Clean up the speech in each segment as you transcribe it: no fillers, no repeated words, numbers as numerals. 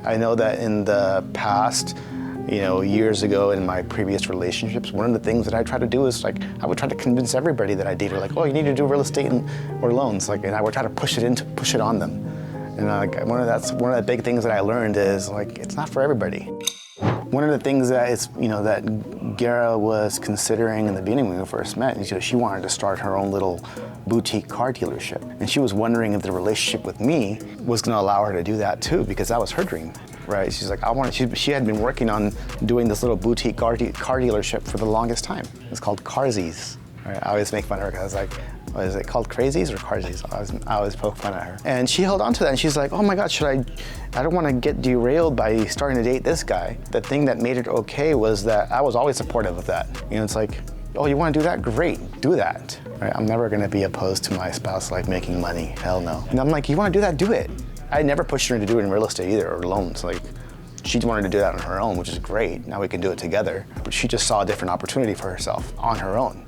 I know that in the past, years ago in my previous relationships, one of the things that I try to do is I would try to convince everybody that I dated, oh, you need to do real estate or loans, and I would try to push it on them. And one of the big things that I learned is it's not for everybody. One of the things that that Gara was considering in the beginning when we first met is she wanted to start her own little boutique car dealership, and she was wondering if the relationship with me was going to allow her to do that too, because that was her dream. Right? She's like, she had been working on doing this little boutique car dealership for the longest time. It's called Carsies. Right? I always make fun of her because I was like, what is it called, Crazies or Carsies? I always poke fun at her. And she held on to that, and she's like, oh my God, I don't want to get derailed by starting to date this guy. The thing that made it okay was that I was always supportive of that. It's like, oh, you want to do that? Great, do that. Right? I'm never going to be opposed to my spouse making money. Hell no. And I'm like, you want to do that? Do it. I never pushed her to do it in real estate either, or loans. She wanted to do that on her own, which is great. Now we can do it together. But she just saw a different opportunity for herself on her own.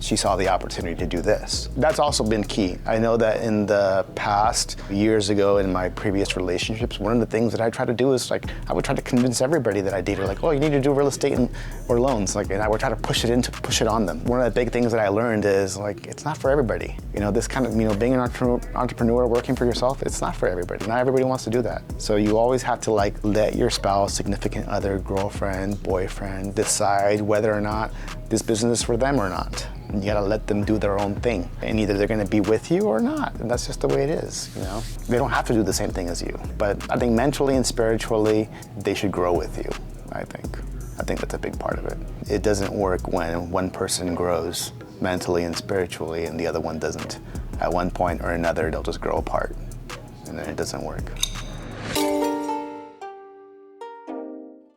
She saw the opportunity to do this. That's also been key. I know that in the past, years ago in my previous relationships, one of the things that I try to do is I would try to convince everybody that I dated, oh, you need to do real estate or loans, and I would try to push it on them. One of the big things that I learned is it's not for everybody. This kind of, being an entrepreneur, working for yourself, it's not for everybody. Not everybody wants to do that. So you always have to let your spouse, significant other, girlfriend, boyfriend, decide whether or not this business is for them or not. You gotta let them do their own thing. And either they're gonna be with you or not. And that's just the way it is, They don't have to do the same thing as you. But I think mentally and spiritually, they should grow with you, I think. I think that's a big part of it. It doesn't work when one person grows mentally and spiritually and the other one doesn't. At one point or another, they'll just grow apart. And then it doesn't work.